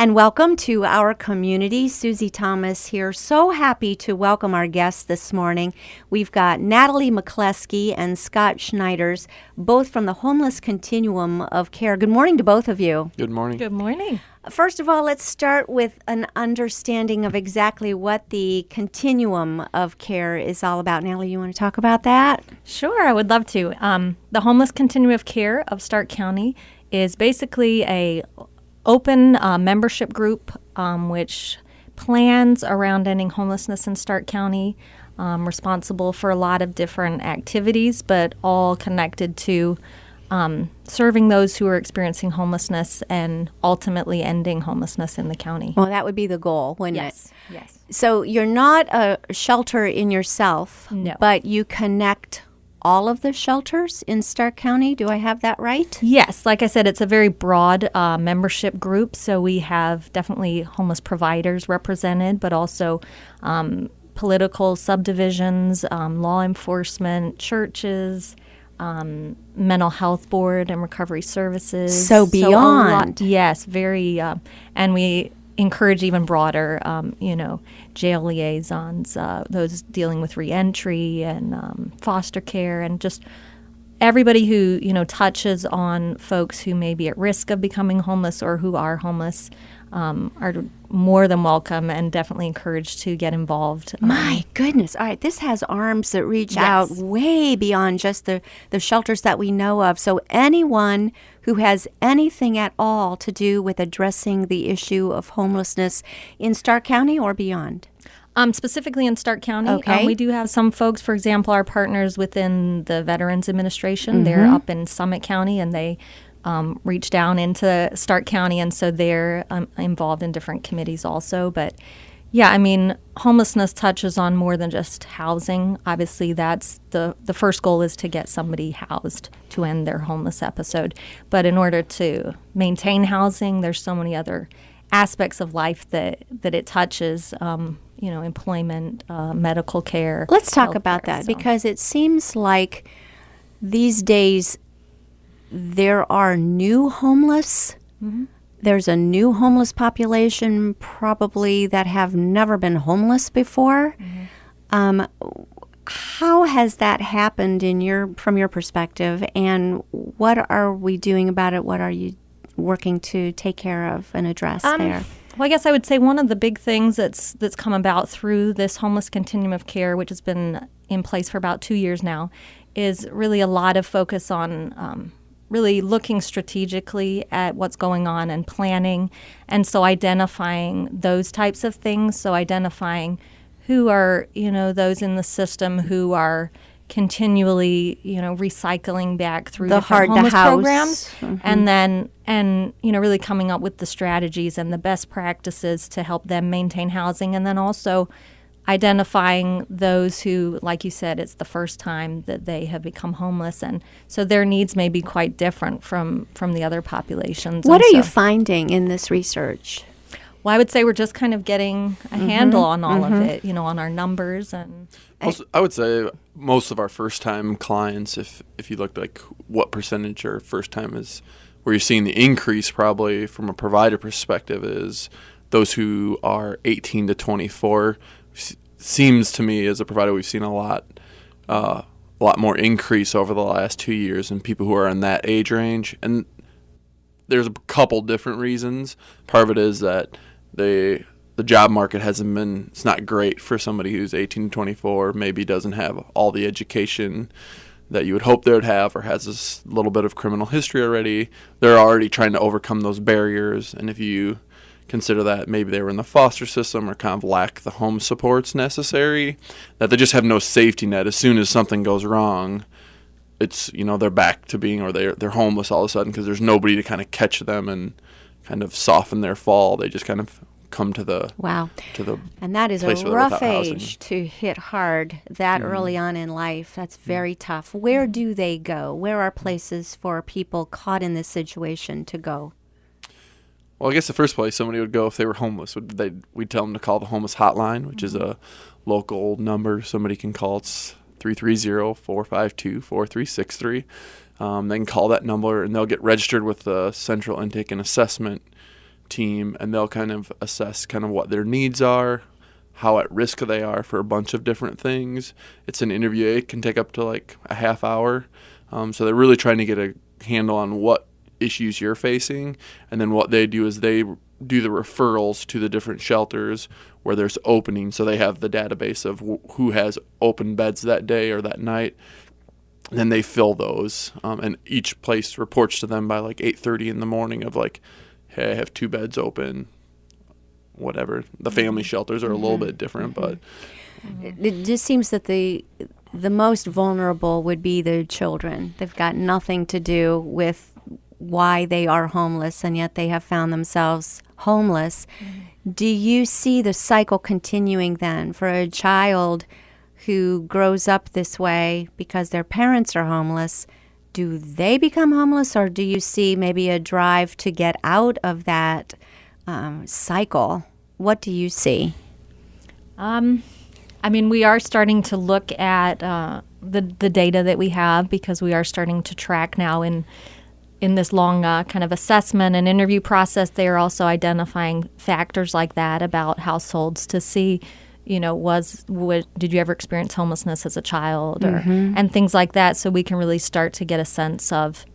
And welcome to our community. Susie Thomas here. So happy to welcome our guests this morning. We've got Natalie McCleskey and Scott Schneiders, both from the Homeless Continuum of Care. Good morning to both of you. Good morning. Good morning. First of all, let's start with an understanding of exactly what the continuum of care is all about. Natalie, you want to talk about that? Sure, I would love to. The Homeless Continuum of Care of Stark County is basically a open membership group which plans around ending homelessness in Stark County, responsible for a lot of different activities, but all connected to serving those who are experiencing homelessness and ultimately ending homelessness in the county. Well, that would be the goal, wouldn't it? Yes. So you're not a shelter in yourself, No. but you connect all of the shelters in Stark County. Do I have that right? Yes, like I said, it's a very broad membership group, so we have definitely homeless providers represented, but also political subdivisions, law enforcement, churches, mental health board and recovery services. So beyond. Yes, very, and we encourage even broader, jail liaisons, those dealing with reentry and foster care, and just everybody who, touches on folks who may be at risk of becoming homeless or who are homeless are more than welcome and definitely encouraged to get involved. My goodness. All right. This has arms that reach Yes. out way beyond just the shelters that we know of. So anyone who has anything at all to do with addressing the issue of homelessness in Stark County or beyond? Specifically in Stark County, Okay. we do have some folks, for example, our partners within the Veterans Administration. They're up in Summit County, and they reach down into Stark County, and so they're involved in different committees also. But yeah, I mean, homelessness touches on more than just housing. Obviously, that's the first goal is to get somebody housed to end their homeless episode. But in order to maintain housing, there's so many other aspects of life that it touches, employment, medical care. Let's talk about healthcare, that so. because it seems like these days there are new homeless. Mm-hmm. There's a new homeless population probably that have never been homeless before. How has that happened from your perspective, and what are we doing about it? What are you working to take care of and address there? Well, I guess I would say one of the big things that's come about through this Homeless Continuum of Care, which has been in place for about 2 years now, is really a lot of focus on really looking strategically at what's going on and planning, and so identifying those types of things. So identifying who are, those in the system who are continually, recycling back through The different hard to homeless house. programs, and really coming up with the strategies and the best practices to help them maintain housing, and then also identifying those who, like you said, it's the first time that they have become homeless, and so their needs may be quite different from the other populations. What And are you so- finding in this research? Well, I would say we're just kind of getting a handle on all of it, on our numbers. And I would say most of our first-time clients, if you looked like what percentage are first-time is, where you're seeing the increase probably from a provider perspective is those who are 18 to 24. Seems to me as a provider we've seen a lot more increase over the last 2 years in people who are in that age range. And there's a couple different reasons. Part of it is that the job market it's not great for somebody who's 18 to 24, maybe doesn't have all the education that you would hope they would have, or has this little bit of criminal history already. They're already trying to overcome those barriers, and if you consider that maybe they were in the foster system or kind of lack the home supports necessary, that they just have no safety net. As soon as something goes wrong, it's, they're back to being, or they're homeless all of a sudden because there's nobody to kind of catch them and kind of soften their fall. They just kind of come to the And that is place a where they're rough without housing. age to hit hard that early on in life. That's very tough. Where do they go? Where are places for people caught in this situation to go? Well, I guess the first place somebody would go if they were homeless, we'd tell them to call the homeless hotline, which is a local number somebody can call. It's 330-452-4363. They can call that number, and they'll get registered with the Central Intake and Assessment team, and they'll kind of assess kind of what their needs are, how at risk they are for a bunch of different things. It's an interview. It can take up to like a half hour. So they're really trying to get a handle on what issues you're facing, and then what they do is they do the referrals to the different shelters where there's openings. So they have the database of who has open beds that day or that night, and then they fill those. And each place reports to them by like 8:30 in the morning of like, hey, I have 2 beds open, whatever. The family shelters are a little bit different, but it just seems that the most vulnerable would be the children. They've got nothing to do with why they are homeless, and yet they have found themselves homeless. Do you see the cycle continuing then for a child who grows up this way because their parents are homeless? Do they become homeless, or do you see maybe a drive to get out of that cycle? What do you see? I mean, we are starting to look at the data that we have, because we are starting to track now in this long kind of assessment and interview process. They are also identifying factors like that about households to see, you know, did you ever experience homelessness as a child, or and things like that, so we can really start to get a sense of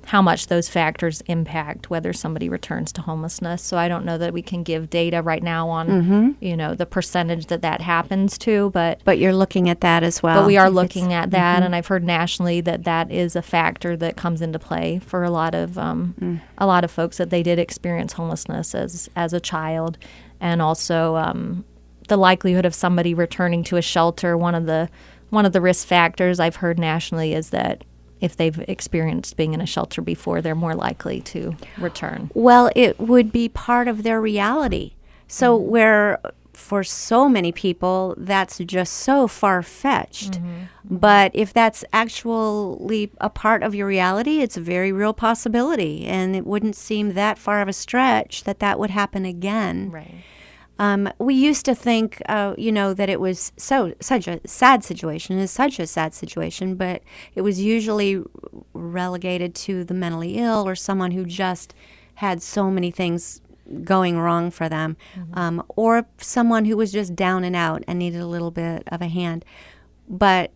how much those factors impact whether somebody returns to homelessness. So I don't know that we can give data right now on, you know, the percentage that happens to, but you're looking at that as well. But we are looking at that, and I've heard nationally that is a factor that comes into play for a lot of folks, that they did experience homelessness as a child, and also the likelihood of somebody returning to a shelter. One of the risk factors I've heard nationally is that if they've experienced being in a shelter before, they're more likely to return. Well, it would be part of their reality. So where for so many people, that's just so far-fetched. But if that's actually a part of your reality, it's a very real possibility. And it wouldn't seem that far of a stretch that would happen again. Right. We used to think, that it was such a sad situation. It's such a sad situation, but it was usually relegated to the mentally ill or someone who just had so many things going wrong for them, or someone who was just down and out and needed a little bit of a hand. But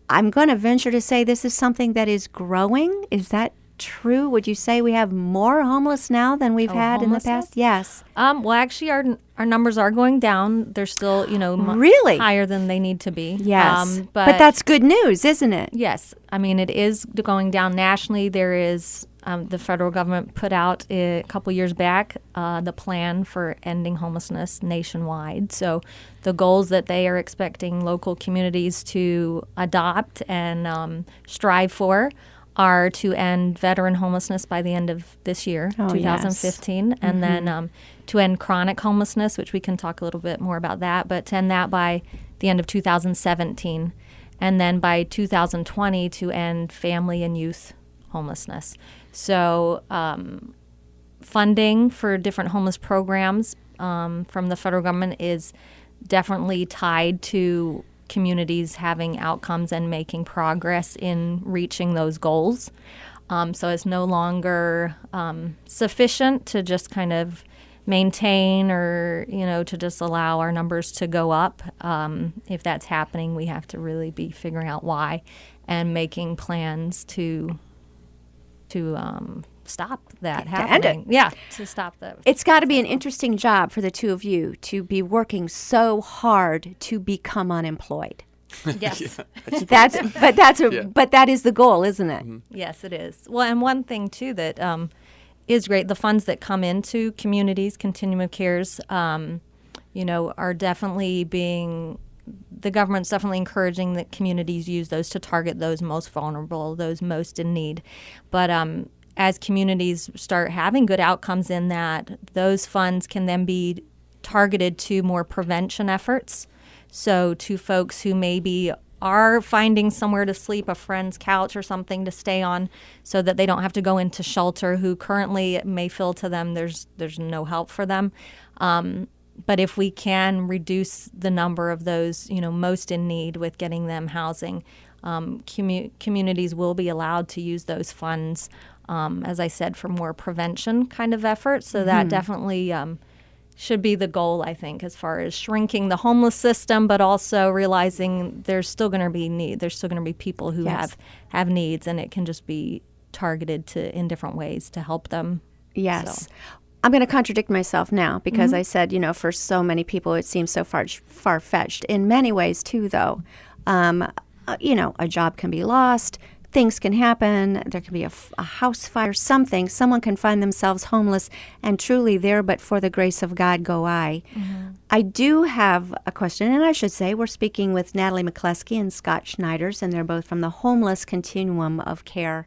I'm going to venture to say this is something that is growing. Is that true? Would you say we have more homeless now than we've had in the past? Yes. Well, actually, our numbers are going down. They're still, really higher than they need to be. Yes. But that's good news, isn't it? Yes. I mean, it is going down nationally. There is the federal government put out a couple years back the plan for ending homelessness nationwide. So the goals that they are expecting local communities to adopt and strive for are to end veteran homelessness by the end of this year, 2015, yes. And then to end chronic homelessness, which we can talk a little bit more about that, but to end that by the end of 2017, and then by 2020 to end family and youth homelessness. So funding for different homeless programs from the federal government is definitely tied to communities having outcomes and making progress in reaching those goals. So it's no longer sufficient to just kind of maintain or, to just allow our numbers to go up. If that's happening, we have to really be figuring out why and making plans to stop that happening. Yeah, to stop that. It's got to be an interesting job for the two of you to be working so hard to become unemployed. Yes. But that is the goal, isn't it? Yes, it is. Well, and one thing too that is great, the funds that come into communities, continuum of cares, are definitely the government's definitely encouraging that communities use those to target those most vulnerable, those most in need. But as communities start having good outcomes in that, those funds can then be targeted to more prevention efforts. So to folks who maybe are finding somewhere to sleep, a friend's couch or something to stay on, so that they don't have to go into shelter, who currently it may feel to them there's no help for them. But if we can reduce the number of those, most in need with getting them housing, communities will be allowed to use those funds as I said, for more prevention kind of efforts. So that definitely should be the goal, I think, as far as shrinking the homeless system, but also realizing there's still going to be need. There's still going to be people who have needs, and it can just be targeted in different ways to help them. Yes. So. I'm going to contradict myself now because I said, for so many people it seems so far-fetched. In many ways, too, though. A job can be lost. Things can happen. There can be a house fire, something. Someone can find themselves homeless, and truly there, but for the grace of God go I. I do have a question, and I should say we're speaking with Natalie McCleskey and Scott Schneiders, and they're both from the Homeless Continuum of Care.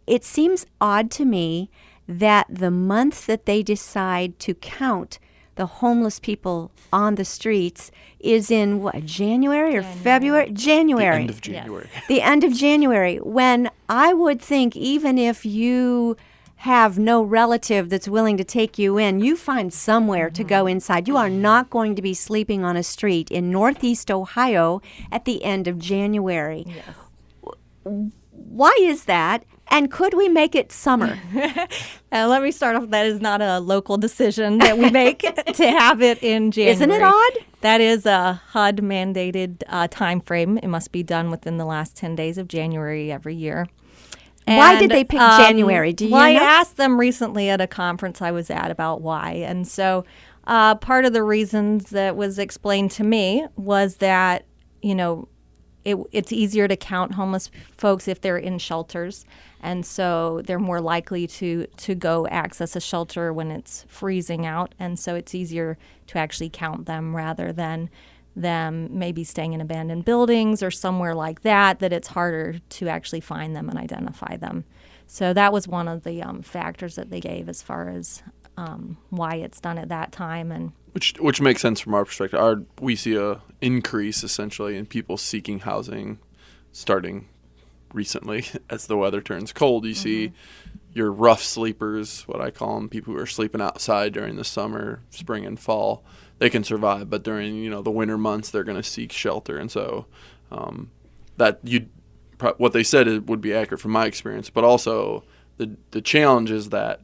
It seems odd to me that the month that they decide to count the homeless people on the streets is in what, January or February? January. The end of January. Yes. The end of January, when I would think even if you have no relative that's willing to take you in, you find somewhere to go inside. You are not going to be sleeping on a street in Northeast Ohio at the end of January. Yes. Why is that? And could we make it summer? Let me start off. That is not a local decision that we make to have it in January. Isn't it odd? That is a HUD mandated time frame. It must be done within the last 10 days of January every year. Why did they pick January? Do you know? I asked them recently at a conference I was at about why. And so part of the reasons that was explained to me was that, it's easier to count homeless folks if they're in shelters. And so they're more likely to go access a shelter when it's freezing out. And so it's easier to actually count them rather than them maybe staying in abandoned buildings or somewhere like that it's harder to actually find them and identify them. So that was one of the factors that they gave as far as why it's done at that time. And Which makes sense from our perspective. We see a increase essentially in people seeking housing starting recently as the weather turns cold. You see your rough sleepers, what I call them, people who are sleeping outside during the summer, spring, and fall. They can survive, but during the winter months they're going to seek shelter, and so what they said would be accurate from my experience. But also the challenge is that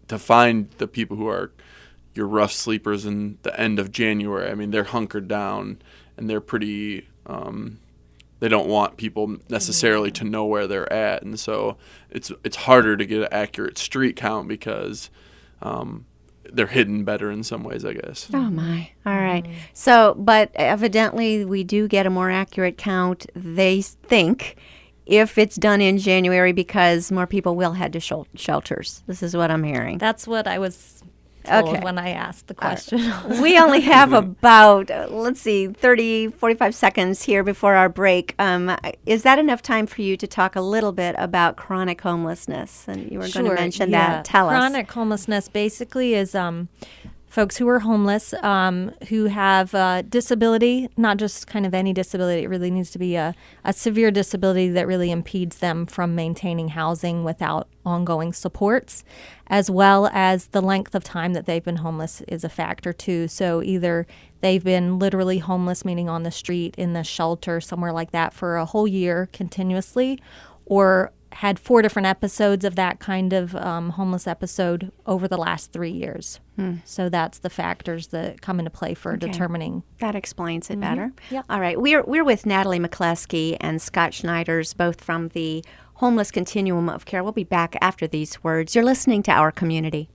to find the people who are your rough sleepers in the end of January. I mean, they're hunkered down and they're pretty. They don't want people necessarily to know where they're at, and so it's harder to get an accurate street count because they're hidden better in some ways, I guess. Oh my! All right. So, but evidently we do get a more accurate count. They think if it's done in January because more people will head to shelters. This is what I'm hearing. that's what I was told when I asked the question. We only have about, 30, 45 seconds here before our break. Is that enough time for you to talk a little bit about chronic homelessness? And you were going to mention that. Tell us. Chronic homelessness basically is folks who are homeless who have disability, not just kind of any disability. It really needs to be a severe disability that really impedes them from maintaining housing without ongoing supports, as well as the length of time that they've been homeless is a factor too. So either they've been literally homeless, meaning on the street, in the shelter, somewhere like that for a whole year continuously, or had 4 different episodes of that kind of homeless episode over the last 3 years. So that's the factors that come into play for determining. That explains it better. Yep. All right. We're with Natalie McCleskey and Scott Schneiders, both from the Homeless Continuum of Care. We'll be back after these words. You're listening to Our Community.